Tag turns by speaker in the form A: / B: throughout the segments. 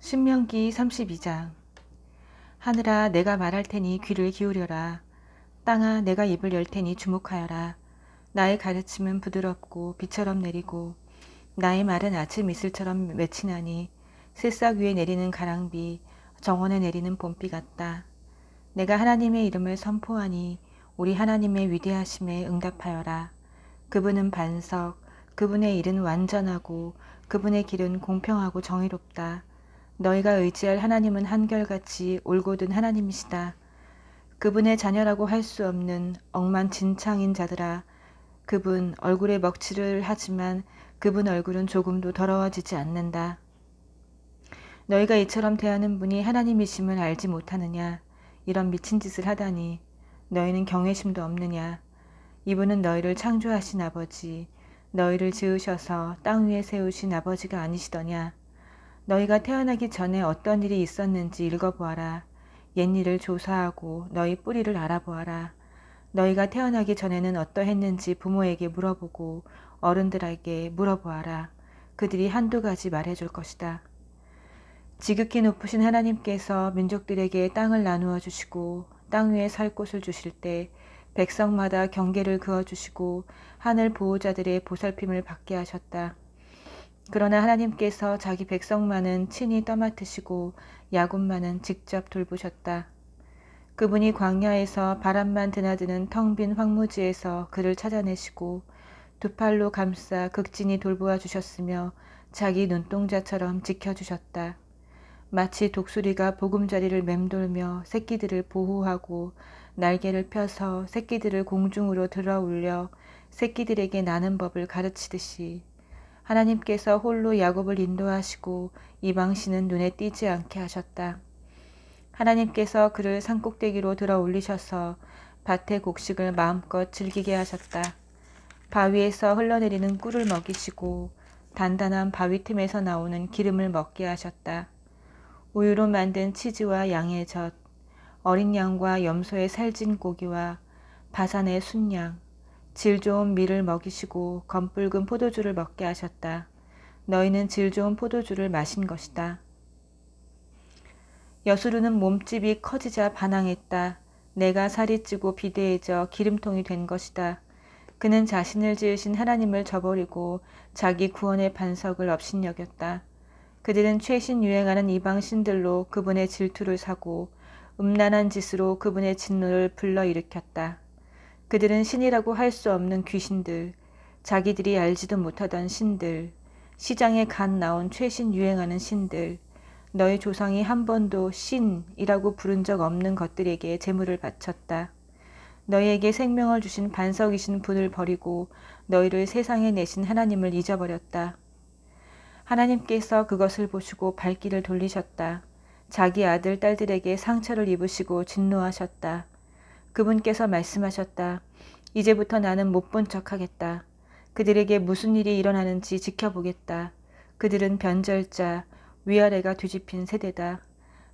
A: 신명기 32장. 하늘아, 내가 말할 테니 귀를 기울여라. 땅아, 내가 입을 열 테니 주목하여라. 나의 가르침은 부드럽고 비처럼 내리고 나의 말은 아침 이슬처럼 맺히나니 새싹 위에 내리는 가랑비, 정원에 내리는 봄비 같다. 내가 하나님의 이름을 선포하니 우리 하나님의 위대하심에 응답하여라. 그분은 반석, 그분의 일은 완전하고 그분의 길은 공평하고 정의롭다. 너희가 의지할 하나님은 한결같이 올곧은 하나님이시다. 그분의 자녀라고 할 수 없는 억만진창인 자들아, 그분 얼굴에 먹칠을 하지만 그분 얼굴은 조금도 더러워지지 않는다. 너희가 이처럼 대하는 분이 하나님이심을 알지 못하느냐? 이런 미친 짓을 하다니 너희는 경외심도 없느냐? 이분은 너희를 창조하신 아버지, 너희를 지으셔서 땅 위에 세우신 아버지가 아니시더냐? 너희가 태어나기 전에 어떤 일이 있었는지 읽어보아라. 옛일을 조사하고 너희 뿌리를 알아보아라. 너희가 태어나기 전에는 어떠했는지 부모에게 물어보고 어른들에게 물어보아라. 그들이 한두 가지 말해줄 것이다. 지극히 높으신 하나님께서 민족들에게 땅을 나누어 주시고 땅 위에 살 곳을 주실 때 백성마다 경계를 그어주시고 하늘 보호자들의 보살핌을 받게 하셨다. 그러나 하나님께서 자기 백성만은 친히 떠맡으시고 야곱만은 직접 돌보셨다. 그분이 광야에서 바람만 드나드는 텅 빈 황무지에서 그를 찾아내시고 두 팔로 감싸 극진히 돌보아 주셨으며 자기 눈동자처럼 지켜주셨다. 마치 독수리가 보금자리를 맴돌며 새끼들을 보호하고 날개를 펴서 새끼들을 공중으로 들어 올려 새끼들에게 나는 법을 가르치듯이 하나님께서 홀로 야곱을 인도하시고 이방신은 눈에 띄지 않게 하셨다. 하나님께서 그를 산꼭대기로 들어 올리셔서 밭의 곡식을 마음껏 즐기게 하셨다. 바위에서 흘러내리는 꿀을 먹이시고 단단한 바위 틈에서 나오는 기름을 먹게 하셨다. 우유로 만든 치즈와 양의 젖, 어린 양과 염소의 살찐 고기와 바산의 순양, 질 좋은 밀을 먹이시고 검붉은 포도주를 먹게 하셨다. 너희는 질 좋은 포도주를 마신 것이다. 여수르는 몸집이 커지자 반항했다. 내가 살이 찌고 비대해져 기름통이 된 것이다. 그는 자신을 지으신 하나님을 저버리고 자기 구원의 반석을 업신여겼다. 그들은 최신 유행하는 이방 신들로 그분의 질투를 사고 음란한 짓으로 그분의 진노를 불러일으켰다. 그들은 신이라고 할 수 없는 귀신들, 자기들이 알지도 못하던 신들, 시장에 갓 나온 최신 유행하는 신들, 너희 조상이 한 번도 신이라고 부른 적 없는 것들에게 제물을 바쳤다. 너희에게 생명을 주신 반석이신 분을 버리고 너희를 세상에 내신 하나님을 잊어버렸다. 하나님께서 그것을 보시고 발길을 돌리셨다. 자기 아들, 딸들에게 상처를 입으시고 진노하셨다. 그분께서 말씀하셨다. 이제부터 나는 못 본 척하겠다. 그들에게 무슨 일이 일어나는지 지켜보겠다. 그들은 변절자, 위아래가 뒤집힌 세대다.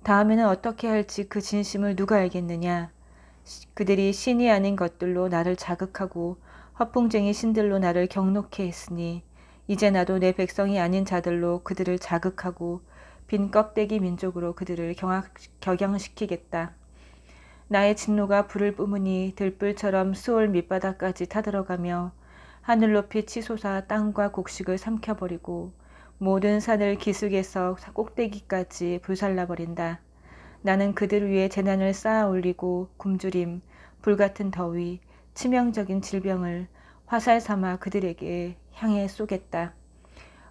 A: 다음에는 어떻게 할지 그 진심을 누가 알겠느냐. 그들이 신이 아닌 것들로 나를 자극하고 허풍쟁이 신들로 나를 경노케 했으니 이제 나도 내 백성이 아닌 자들로 그들을 자극하고 빈 껍데기 민족으로 그들을 격양시키겠다. 나의 진노가 불을 뿜으니 들불처럼 수올 밑바닥까지 타들어가며 하늘 높이 치솟아 땅과 곡식을 삼켜버리고 모든 산을 기슭에서 꼭대기까지 불살라버린다. 나는 그들 위에 재난을 쌓아 올리고 굶주림, 불같은 더위, 치명적인 질병을 화살 삼아 그들에게 향해 쏘겠다.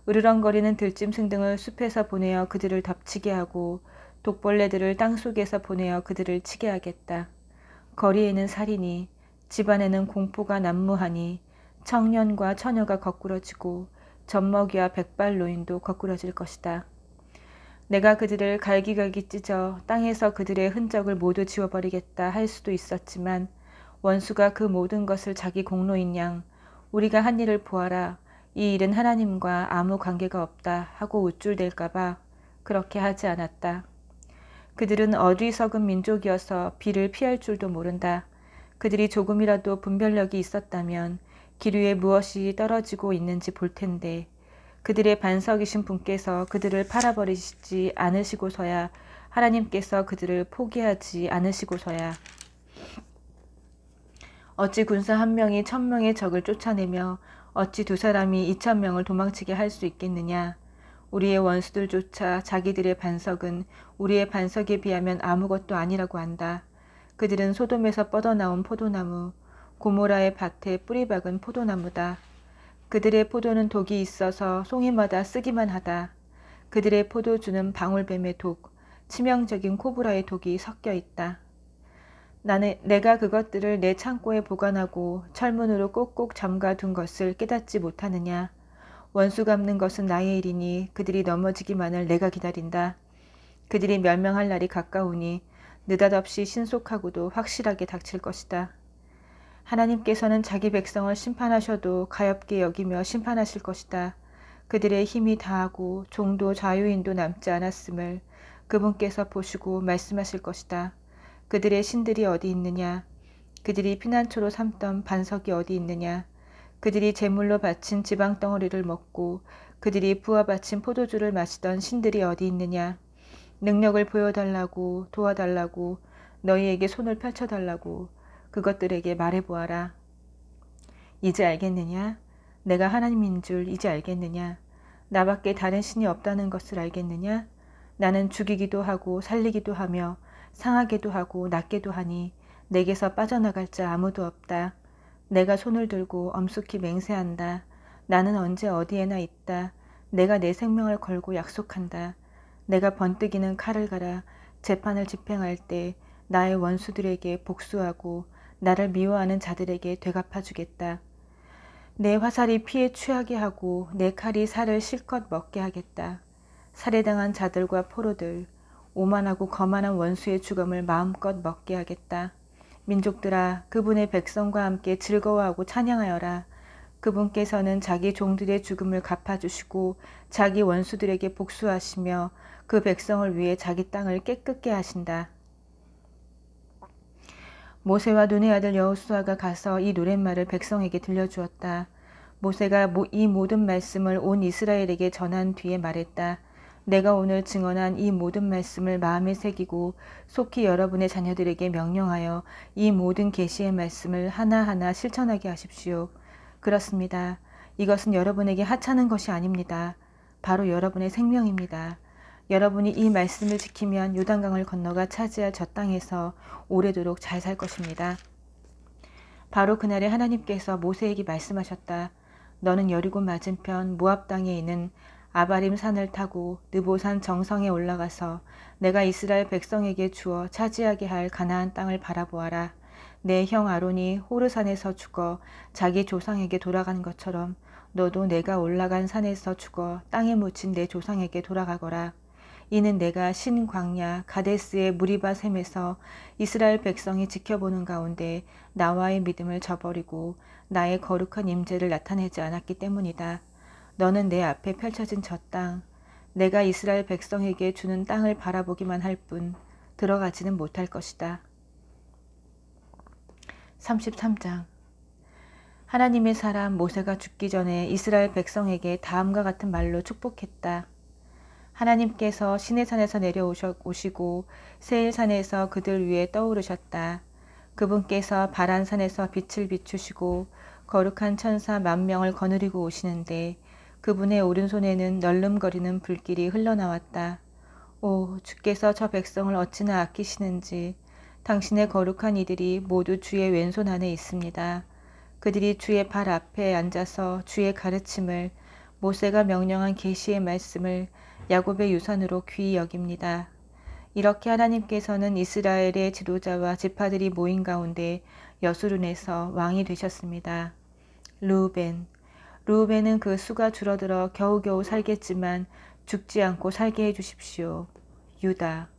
A: 으르렁거리는 들짐승 등을 숲에서 보내어 그들을 덮치게 하고 독벌레들을 땅속에서 보내어 그들을 치게 하겠다. 거리에는 살인이, 집안에는 공포가 난무하니 청년과 처녀가 거꾸러지고 젖먹이와 백발 노인도 거꾸러질 것이다. 내가 그들을 갈기갈기 찢어 땅에서 그들의 흔적을 모두 지워버리겠다 할 수도 있었지만 원수가 그 모든 것을 자기 공로인 양 우리가 한 일을 보아라. 이 일은 하나님과 아무 관계가 없다 하고 우쭐댈까봐 그렇게 하지 않았다. 그들은 어리석은 민족이어서 비를 피할 줄도 모른다. 그들이 조금이라도 분별력이 있었다면 길 위에 무엇이 떨어지고 있는지 볼 텐데 그들의 반석이신 분께서 그들을 팔아버리시지 않으시고서야 하나님께서 그들을 포기하지 않으시고서야 어찌 군사 한 명이 1000명의 적을 쫓아내며 어찌 두 사람이 2000명을 도망치게 할 수 있겠느냐. 우리의 원수들조차 자기들의 반석은 우리의 반석에 비하면 아무것도 아니라고 한다. 그들은 소돔에서 뻗어나온 포도나무, 고모라의 밭에 뿌리 박은 포도나무다. 그들의 포도는 독이 있어서 송이마다 쓰기만 하다. 그들의 포도주는 방울뱀의 독, 치명적인 코브라의 독이 섞여 있다. 내가 그것들을 내 창고에 보관하고 철문으로 꼭꼭 잠가둔 것을 깨닫지 못하느냐. 원수 갚는 것은 나의 일이니 그들이 넘어지기만을 내가 기다린다. 그들이 멸망할 날이 가까우니 느닷없이 신속하고도 확실하게 닥칠 것이다. 하나님께서는 자기 백성을 심판하셔도 가엾게 여기며 심판하실 것이다. 그들의 힘이 다하고 종도 자유인도 남지 않았음을 그분께서 보시고 말씀하실 것이다. 그들의 신들이 어디 있느냐? 그들이 피난처로 삼던 반석이 어디 있느냐? 그들이 제물로 바친 지방 덩어리를 먹고 그들이 부어 바친 포도주를 마시던 신들이 어디 있느냐? 능력을 보여달라고 도와달라고 너희에게 손을 펼쳐달라고 그것들에게 말해보아라. 이제 알겠느냐? 내가 하나님인 줄 이제 알겠느냐? 나밖에 다른 신이 없다는 것을 알겠느냐? 나는 죽이기도 하고 살리기도 하며 상하게도 하고 낫게도 하니 내게서 빠져나갈 자 아무도 없다. 내가 손을 들고 엄숙히 맹세한다. 나는 언제 어디에나 있다. 내가 내 생명을 걸고 약속한다. 내가 번뜩이는 칼을 갈아 재판을 집행할 때 나의 원수들에게 복수하고 나를 미워하는 자들에게 되갚아주겠다. 내 화살이 피에 취하게 하고 내 칼이 살을 실컷 먹게 하겠다. 살해당한 자들과 포로들, 오만하고 거만한 원수의 죽음을 마음껏 먹게 하겠다. 민족들아, 그분의 백성과 함께 즐거워하고 찬양하여라. 그분께서는 자기 종들의 죽음을 갚아주시고 자기 원수들에게 복수하시며 그 백성을 위해 자기 땅을 깨끗게 하신다. 모세와 눈의 아들 여호수아가 가서 이 노랫말을 백성에게 들려주었다. 모세가 이 모든 말씀을 온 이스라엘에게 전한 뒤에 말했다. 내가 오늘 증언한 이 모든 말씀을 마음에 새기고 속히 여러분의 자녀들에게 명령하여 이 모든 계시의 말씀을 하나하나 실천하게 하십시오. 그렇습니다. 이것은 여러분에게 하찮은 것이 아닙니다. 바로 여러분의 생명입니다. 여러분이 이 말씀을 지키면 요단강을 건너가 차지할 저 땅에서 오래도록 잘 살 것입니다. 바로 그날에 하나님께서 모세에게 말씀하셨다. 너는 여리고 맞은편 모압 땅에 있는 아바림 산을 타고 느보산 정성에 올라가서 내가 이스라엘 백성에게 주어 차지하게 할 가나안 땅을 바라보아라. 내 형 아론이 호르산에서 죽어 자기 조상에게 돌아간 것처럼 너도 내가 올라간 산에서 죽어 땅에 묻힌 내 조상에게 돌아가거라. 이는 내가 신 광야 가데스의 무리바 샘에서 이스라엘 백성이 지켜보는 가운데 나와의 믿음을 저버리고 나의 거룩한 임재를 나타내지 않았기 때문이다. 너는 내 앞에 펼쳐진 저 땅, 내가 이스라엘 백성에게 주는 땅을 바라보기만 할 뿐 들어가지는 못할 것이다. 33장. 하나님의 사람 모세가 죽기 전에 이스라엘 백성에게 다음과 같은 말로 축복했다. 하나님께서 시내산에서 내려오시고 세일산에서 그들 위에 떠오르셨다. 그분께서 바란산에서 빛을 비추시고 거룩한 천사 10,000명을 거느리고 오시는데 그분의 오른손에는 널름거리는 불길이 흘러나왔다. 오, 주께서 저 백성을 어찌나 아끼시는지. 당신의 거룩한 이들이 모두 주의 왼손 안에 있습니다. 그들이 주의 발 앞에 앉아서 주의 가르침을, 모세가 명령한 계시의 말씀을 야곱의 유산으로 귀히 여깁니다. 이렇게 하나님께서는 이스라엘의 지도자와 지파들이 모인 가운데 여수룬에서 왕이 되셨습니다. 르우벤은 그 수가 줄어들어 겨우겨우 살겠지만 죽지 않고 살게 해주십시오. 유다.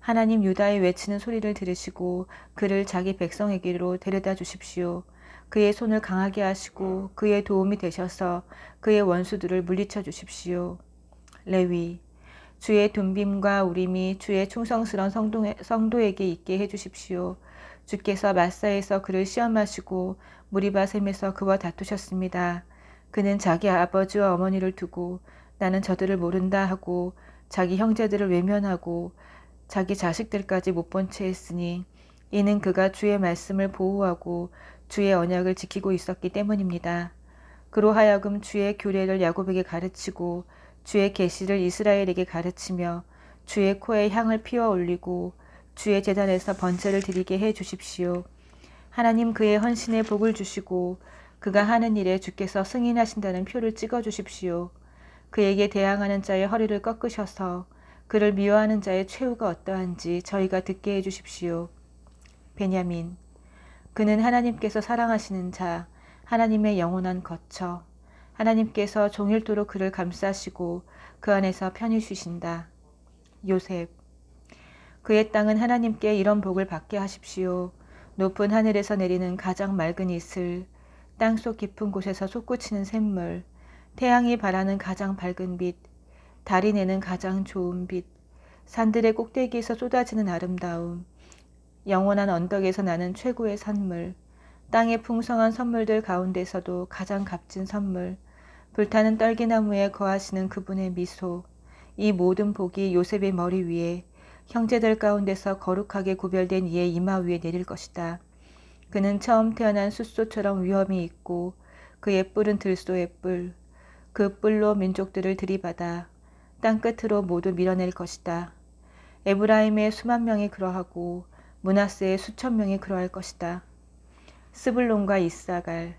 A: 하나님 유다의 외치는 소리를 들으시고 그를 자기 백성에게로 데려다 주십시오. 그의 손을 강하게 하시고 그의 도움이 되셔서 그의 원수들을 물리쳐 주십시오. 레위. 주의 둠빔과 우림이 주의 충성스러운 성도에게 있게 해주십시오. 주께서 마사에서 그를 시험하시고 무리바셈에서 그와 다투셨습니다. 그는 자기 아버지와 어머니를 두고 나는 저들을 모른다 하고 자기 형제들을 외면하고 자기 자식들까지 못 본 채 했으니 이는 그가 주의 말씀을 보호하고 주의 언약을 지키고 있었기 때문입니다. 그로 하여금 주의 규례를 야곱에게 가르치고 주의 계시를 이스라엘에게 가르치며 주의 코에 향을 피워 올리고 주의 제단에서 번제를 드리게 해 주십시오. 하나님 그의 헌신에 복을 주시고 그가 하는 일에 주께서 승인하신다는 표를 찍어 주십시오. 그에게 대항하는 자의 허리를 꺾으셔서 그를 미워하는 자의 최후가 어떠한지 저희가 듣게 해 주십시오. 베냐민, 그는 하나님께서 사랑하시는 자, 하나님의 영원한 거처, 하나님께서 종일토록 그를 감싸시고 그 안에서 편히 쉬신다. 요셉, 그의 땅은 하나님께 이런 복을 받게 하십시오. 높은 하늘에서 내리는 가장 맑은 이슬, 땅속 깊은 곳에서 솟구치는 샘물, 태양이 발하는 가장 밝은 빛, 달이 내는 가장 좋은 빛, 산들의 꼭대기에서 쏟아지는 아름다움, 영원한 언덕에서 나는 최고의 선물, 땅의 풍성한 선물들 가운데서도 가장 값진 선물, 불타는 떨기나무에 거하시는 그분의 미소, 이 모든 복이 요셉의 머리 위에 형제들 가운데서 거룩하게 구별된 이의 이마 위에 내릴 것이다. 그는 처음 태어난 숫소처럼 위엄이 있고 그의 뿔은 들소의 뿔, 그 뿔로 민족들을 들이받아 땅끝으로 모두 밀어낼 것이다. 에브라임의 수만 명이 그러하고 므낫세의 수천 명이 그러할 것이다. 스불론과 이사갈,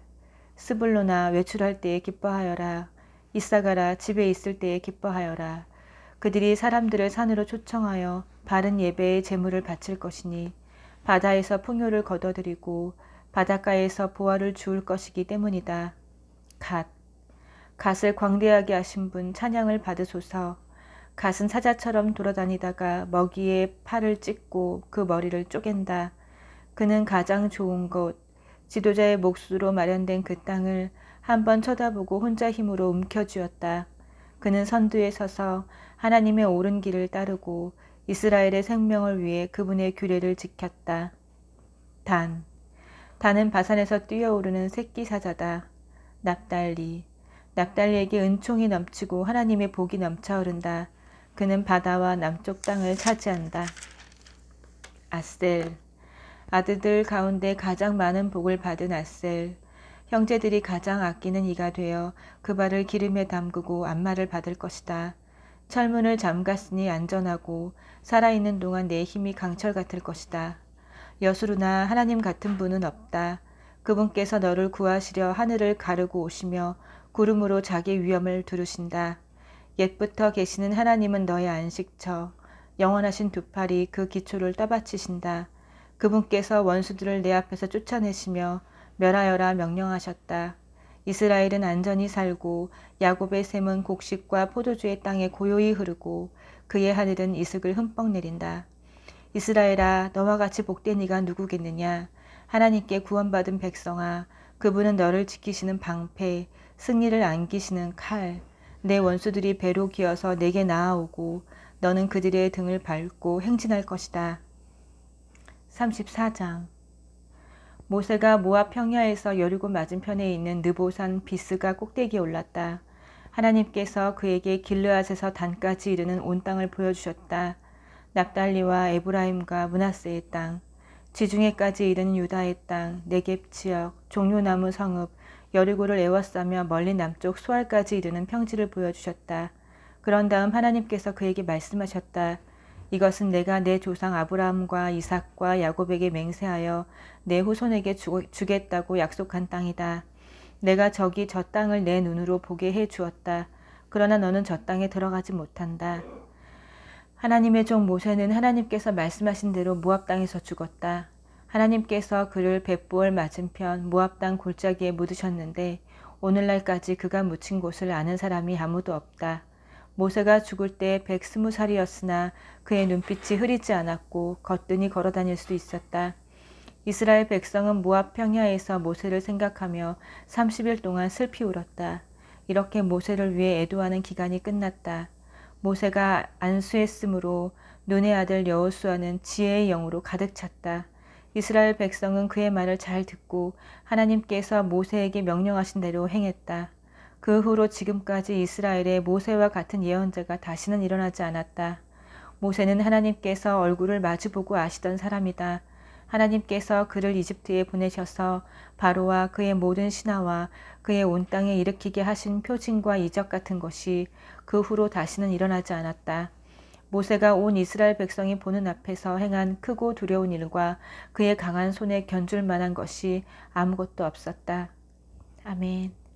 A: 스불론아 외출할 때에 기뻐하여라. 이사갈아 집에 있을 때에 기뻐하여라. 그들이 사람들을 산으로 초청하여 바른 예배의 제물을 바칠 것이니 바다에서 풍요를 거둬들이고 바닷가에서 보화를 주울 것이기 때문이다. 갓을 광대하게 하신 분 찬양을 받으소서. 갓은 사자처럼 돌아다니다가 먹이의 팔을 찢고 그 머리를 쪼갠다. 그는 가장 좋은 곳, 지도자의 몫으로 마련된 그 땅을 한번 쳐다보고 혼자 힘으로 움켜쥐었다. 그는 선두에 서서 하나님의 옳은 길을 따르고 이스라엘의 생명을 위해 그분의 규례를 지켰다. 단은 바산에서 뛰어오르는 새끼 사자다. 납달리에게 은총이 넘치고 하나님의 복이 넘쳐흐른다. 그는 바다와 남쪽 땅을 차지한다. 아셀, 아들들 가운데 가장 많은 복을 받은 아셀, 형제들이 가장 아끼는 이가 되어 그 발을 기름에 담그고 안마를 받을 것이다. 철문을 잠갔으니 안전하고 살아있는 동안 내 힘이 강철 같을 것이다. 여수르나 하나님 같은 분은 없다. 그분께서 너를 구하시려 하늘을 가르고 오시며 구름으로 자기 위엄을 두르신다. 옛부터 계시는 하나님은 너의 안식처, 영원하신 두 팔이 그 기초를 떠받치신다. 그분께서 원수들을 내 앞에서 쫓아내시며 멸하여라 명령하셨다. 이스라엘은 안전히 살고 야곱의 샘은 곡식과 포도주의 땅에 고요히 흐르고 그의 하늘은 이슬을 흠뻑 내린다. 이스라엘아, 너와 같이 복된 이가 누구겠느냐? 하나님께 구원받은 백성아, 그분은 너를 지키시는 방패, 승리를 안기시는 칼, 내 원수들이 배로 기어서 내게 나아오고 너는 그들의 등을 밟고 행진할 것이다. 34장. 모세가 모압 평야에서 여리고 맞은편에 있는 느보산 비스가 꼭대기에 올랐다. 하나님께서 그에게 길르앗에서 단까지 이르는 온 땅을 보여주셨다. 납달리와 에브라임과 므낫세의 땅, 지중해까지 이르는 유다의 땅, 네겝 지역, 종려나무 성읍, 여리고를 에워싸며 멀리 남쪽 수알까지 이르는 평지를 보여주셨다. 그런 다음 하나님께서 그에게 말씀하셨다. 이것은 내가 내 조상 아브라함과 이삭과 야곱에게 맹세하여 내 후손에게 주겠다고 약속한 땅이다. 내가 저기 저 땅을 내 눈으로 보게 해 주었다. 그러나 너는 저 땅에 들어가지 못한다. 하나님의 종 모세는 하나님께서 말씀하신 대로 모압 땅에서 죽었다. 하나님께서 그를 벳보을 맞은편 모압 땅 골짜기에 묻으셨는데 오늘날까지 그가 묻힌 곳을 아는 사람이 아무도 없다. 모세가 죽을 때 120살이었으나 그의 눈빛이 흐리지 않았고 거뜬히 걸어다닐 수 있었다. 이스라엘 백성은 모압 평야에서 모세를 생각하며 30일 동안 슬피 울었다. 이렇게 모세를 위해 애도하는 기간이 끝났다. 모세가 안수했으므로 눈의 아들 여호수아는 지혜의 영으로 가득 찼다. 이스라엘 백성은 그의 말을 잘 듣고 하나님께서 모세에게 명령하신 대로 행했다. 그 후로 지금까지 이스라엘에 모세와 같은 예언자가 다시는 일어나지 않았다. 모세는 하나님께서 얼굴을 마주보고 아시던 사람이다. 하나님께서 그를 이집트에 보내셔서 바로와 그의 모든 신하와 그의 온 땅에 일으키게 하신 표징과 이적 같은 것이 그 후로 다시는 일어나지 않았다. 모세가 온 이스라엘 백성이 보는 앞에서 행한 크고 두려운 일과 그의 강한 손에 견줄 만한 것이 아무것도 없었다. 아멘.